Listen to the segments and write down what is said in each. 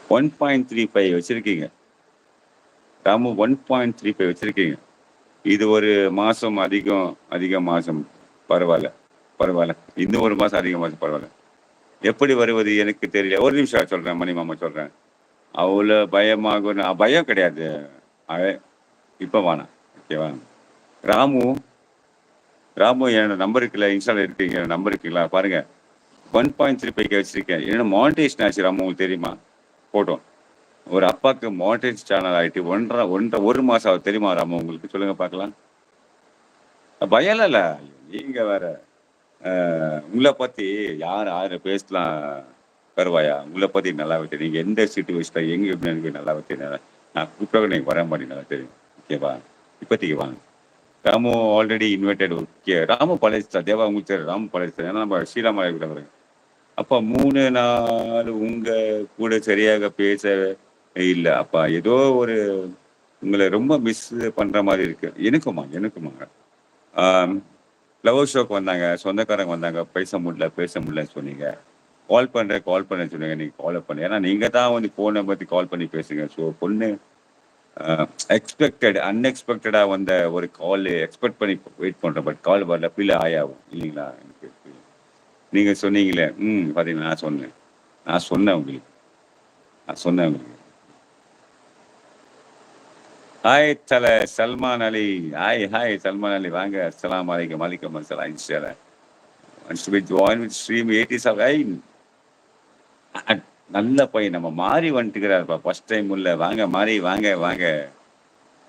1.35 வச்சிருக்கீங்க. ராமு 1.35 வச்சிருக்கீங்க. இது ஒரு மாசம் அதிக மாசம். பரவால்ல, பரவால்ல. இன்னும் 1 மாசம் அதிகமாச்சு பரவால்ல. எப்படி வருவது எனக்கு தெரியல. ஒரு நிமிஷம் சொல்றேன். மணிமாமா சொல்றேன். அவ்வளோ பயமாகும் பயம் கிடையாது. அ இப்ப வேணாம். ஓகேவா? ராமு ராமு என்னோட நம்பர் இருக்குல்ல, இன்ஸ்டால இருக்கீங்க. நம்பர் இருக்குங்களா? பாருங்க. 1.35 வச்சிருக்கேன். என்னோட மானிடைசேஷன் ஆச்சு ராமு உங்களுக்கு தெரியுமா? போட்டோம். ஒரு அப்பாக்கு மானிடைஸ் சேனல் ஆயிட்டு 1 மாசம் ஆகுது தெரியுமா ராமு உங்களுக்கு? சொல்லுங்க பார்க்கலாம். பயம்லாம் இல்ல. நீங்க வேற. உங்கள பத்தி யார் 1000 பேசலாம் கருவாயா. உங்கள பத்தி நல்லாவே தெரியும். நீங்க எந்த சிச்சுவேஷன்ல எங்க எப்படின்னு எனக்கு நல்லாவே தெரியும். நான் கூப்பிட்டா நீங்க வர மாட்டீங்க நல்லா தெரியும். ஓகேவா? இப்போதைக்கு வாங்க. Ramu already invited. Okay. Ramu பழசா தேவா உங்களுக்கு தெரியும். ராமு பழசா. ஏன்னா நம்ம ஸ்ரீராம இருக்கிறவங்க. அப்ப 3 நாள் உங்க கூட சரியாக பேச இல்ல. அப்ப ஏதோ ஒரு உங்கள ரொம்ப மிஸ் பண்ற மாரி இருக்கு. எனக்குமாங்க. ஆம். ஃப்ளவர் ஷோக்கு வந்தாங்க. சொந்தக்காரங்க வந்தாங்க. பேச முடியலன்னு சொன்னீங்க. கால் பண்றேன்னு சொன்னீங்க. நீங்க காலே பண்ணல. ஏன்னா நீங்க தான் வந்து ஃபோன் நம்பருக்கு கால் பண்ணி பேசுங்க. ஸோ பொண்ணு அ அன்எக்ஸ்பெக்டடா வந்த ஒரு கால் எக்ஸ்பெக்ட் பண்ணி வெயிட் பண்றேன். பட் கால் வரல. ஃபீல் ஆகும் இல்லீங்களா? எனக்கு நீங்க சொன்னீங்களே, பார்த்தீங்களா நான் சொன்னேன். நான் சொன்னேன் உங்களுக்கு. நான் சொன்னேன் உங்களுக்கு. ஹாய் சல்மான் அலி. ஹாய் சல்மான் அலி. வாங்க. அஸ்ஸலாமு அலைக்கும். வலைக்கும் அஸ்ஸலாம் இன்ஷாஅல்லாஹ். Once to be join with stream 87. அ நல்ல பையன். நம்ம மாறி வந்துட்டுக்கிறாருப்பா. ஃபர்ஸ்ட் டைம் உள்ள. வாங்க மாறி வாங்க, வாங்க.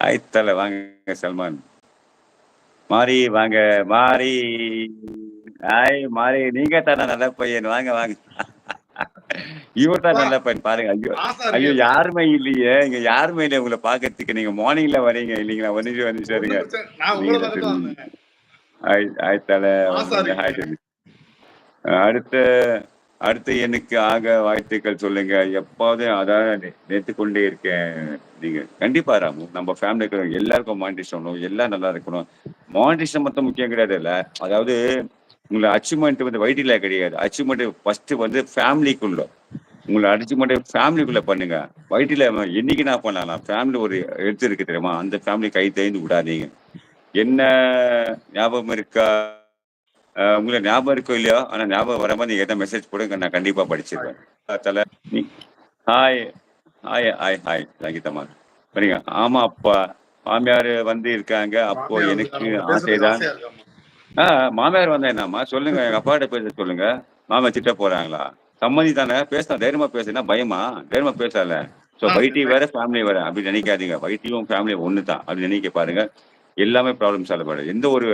ஹாய் வாங்க சல்மான். மாறி வாங்க. மாறி. ஹாய் மாறி. நீங்க தானே நல்ல பையன். வாங்க, வாங்க. இவர் தான் அப்பா, நல்ல பையன். பாருங்க. ஐயோ! மாசா ஐயோ! இருக்கேப்பா. யாருமே இல்லையே. இங்க யாருமே இல்ல உங்கள பார்க்கறதுக்கு. நீங்க மார்னிங்ல வரீங்க இல்லீங்களா? ஒரு நிமிஷம் இருங்க. ஒண்ணும் பிரச்சனை நான் உங்கள நீங்க தான் பார்க்க தான் தெரியும். வந்தேன். ஹாய் மாசா வந்தீங்க. இருக்கீங்க. ஹாய் தம்பி. அடுத்த அடுத்து எனக்கு ஆக வாழ்த்துக்கள் சொல்லுங்க. எப்பாவது அதான் நினைத்துக் கொண்டே இருக்கேன். நீங்க கண்டிப்பா ராமு. நம்ம ஃபேமிலிக்கு எல்லாருக்கும் மானிட்டேஷன் ஆகணும். எல்லாம் நல்லா இருக்கணும். மானிட்டேஷன் மட்டும் முக்கியம் கிடையாதுல்ல. அதாவது உங்கள அச்சீவ்மென்ட் வந்து வைட்டில கிடையாது. அச்சீவ்மென்ட் ஃபர்ஸ்ட் வந்து ஃபேமிலிக்குள்ள. உங்கள அச்சீவ்மென்ட் ஃபேமிலிக்குள்ள பண்ணுங்க. வைட்டில என்னைக்கு நான் பண்ணலாம். ஃபேமிலி ஒரு எடுத்து இருக்கு தெரியுமா? அந்த ஃபேமிலி கை தேய்ந்து விடாதீங்க. என்ன ஞாபகம் இருக்கா? உங்களுக்கு ஞாபகம் இருக்கோ இல்லையோ, ஆனா ஞாபகம் வராம நீங்க எதா மெசேஜ் போடுங்க. நான் கண்டிப்பா ஹாய். படிச்சிருவேன். தல நீ ஹாய், ஹாய். சங்கீதம்மா. சரிங்க. ஆமா அப்பா. மாமியாரு வந்து இருக்காங்க. அப்போ மாமியார் எனக்கு வந்துட்டாங்க. உங்கள பேசுறதுக்கு ஆசைதான். ஆசையா இருக்காம்மா. ஆ மாமியார் வந்தா என்னம்மா? சொல்லுங்க. எங்க அப்பாட்ட பேச சொல்லுங்க. மாமா திட்ட போறாங்களா? சம்மந்தி தானே பேசலாம். தைரியமா பேசு. என்ன பயமா? தைரியமா பேசலாம்ல. ஸோ வைட்டி வேற, ஃபேமிலி வேற. அப்படி நினைக்காதீங்க. வைட்டியும் ஃபேமிலியும் ஒண்ணு தான். அப்படி நினைக்க பாருங்க. எல்லாமே ப்ராப்ளம் சால்வ் ஆயிடும். எந்த ஒரு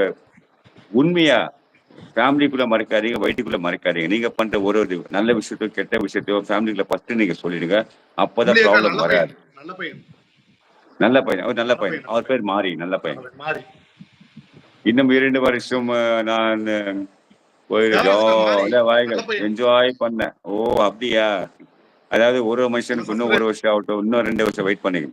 உண்மையா ஃபேமிலிக்குள்ள மறைக்காதீங்க, வைட்டுக்குள்ள மறைக்காதீங்க. நீங்க பண்ற ஒரு நல்ல விஷயத்தையோ, கெட்ட விஷயத்தையோ ஃபேமிலிக்குள்ள ஃபர்ஸ்ட் நீங்க சொல்லிடுங்க. அப்பதான் ஃபேமிலி இருக்கான். ப்ராப்ளம் நல்ல பையன். வராது. நல்ல பையன். நல்ல பையன். அவர் நல்ல நல்ல பையன். பையன். நல்ல அவர் பையன். பேர் மாரி. நல்ல நல்ல பையன். பையன். மாறி. இன்னும் 2 வருஷம் நான் ஒரு தேவாங்கண்ணா மாறி. ஜாலியா நல்ல பையன். என்ஜாய் பண்ணேன். ஓ! அப்படியா? அதாவது ஒரு நல்ல மனுஷனுக்கு இன்னும் 1 சப்ஸ்கிரைப். வருஷம் ஆகட்டும். இன்னும் 2 வருஷம் வெயிட் பண்ணுங்க.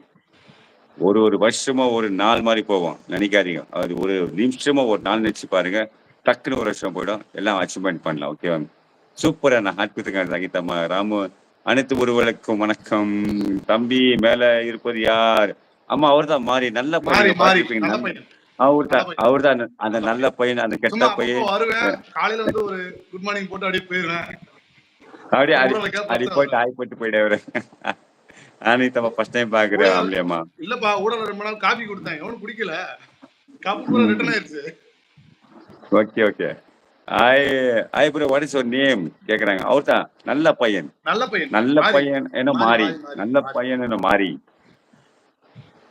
ஒரு வருஷமோ, ஒரு நாள் மாரி போகும். நினைக்காதீங்க. அது ஒரு நிமிஷமோ, ஒரு நாள் நினைச்சு பாருங்க. டக்குன்னு 1 வருஷம் போயிடும். எல்லாம் அச்சீவ்மென்ட் பண்ணலாம். ஓகேவா? சூப்பரான அற்புதங்க சங்கீதம்மா. ராமு அனைத்து உறவுகளுக்கும் வணக்கம். தம்பி மேல இருப்பது யார்? ஆமா அவர்தான் மாறி. நல்ல பையன். நீங்க மாறி. பார்த்திருப்பீங்க. நல்ல பையன். நல்ல அவர்தான் பையன். அவர்தான் அந்த நல்ல நல்ல பையன். பையன், அந்த கெட்ட சும்மா அப்பப்போ பையன். வருவேன். காலையில வந்து ஒரு குட் மார்னிங் போட்டு அப்படியே போயிருவேன். அப்படியே அப்புறம் அடி ஊடால கேப் அடி தான் போயிட்டு வருவேன். ஆய் போட்டு போயிடுவாரு. அனிதம்மா ஃபர்ஸ்ட் டைம் பார்க்குறேன் ஊடால ஆம்பளையம்மா. இல்லப்பா ஊடால ரொம்ப நாள் காபி குடுத்தேன். எவனும் குடிக்கல. கப்பு பூரா ரிட்டர்ன் ம். ஆயிருச்சு. Okay. Hi hi bro what is your name கேட்குறாங்க. அவர்தான் நல்ல பையன். நல்ல பையன். நல்ல மாறி. பையன் என்ன மாறி, மாறி. மாறி, மாறி, நல்ல மாறி. பையன் என்ன மாறி.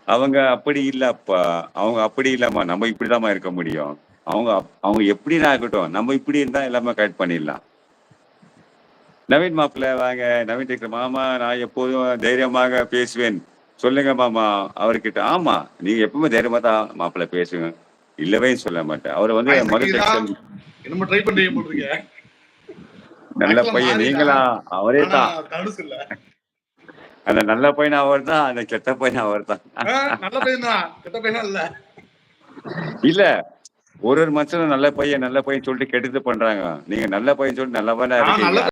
அவங்க அப்படி இல்லப்பா. அவங்க அப்படி இல்லம்மா. நம்ம இப்படிதாம்மா இருக்க முடியும். அவங்க அவங்க எப்படின்னா இருக்கட்டும். நம்ம இப்படி இருந்தா எல்லாமே கரெக்ட் பண்ணிடலாம். நவீன் மாப்பிள்ள வாங்க. நவீன் கேட்கிற மாமா நான் எப்போதும் தைரியமாக பேசுவேன். சொல்லுங்க மாமா அவர்கிட்ட. ஆமா. நீங்க எப்பவுமே தைரியமா தான் மாப்பிள்ள பேசுங்க. இல்லவே சொல்ல மாட்டேன். அவர் வந்து ஹாய் மது சங்கீதா. டெக்ஸ்டைல் என்னமோ ட்ரை பண்றீங்க போட்டுருக்க. நல்ல ஆக்சுவலா பையன் மாறி நீங்களா? தான். அவரே ஆனா தான். தனுசு இல்ல. அந்த நல்ல பையன் அவர்தான். அந்த கெட்ட பையன் அவர்தான். நல்ல பையன் தான். கெட்ட பையனா இல்ல. இல்ல. ஒரு மனுஷனும் நல்ல பையன் சொல்லிட்டு கெட்டது பண்றாங்க. நீங்க நல்ல பையன் சொல்லிட்டு நல்லவனா நான் நல்ல இருக்கீங்க.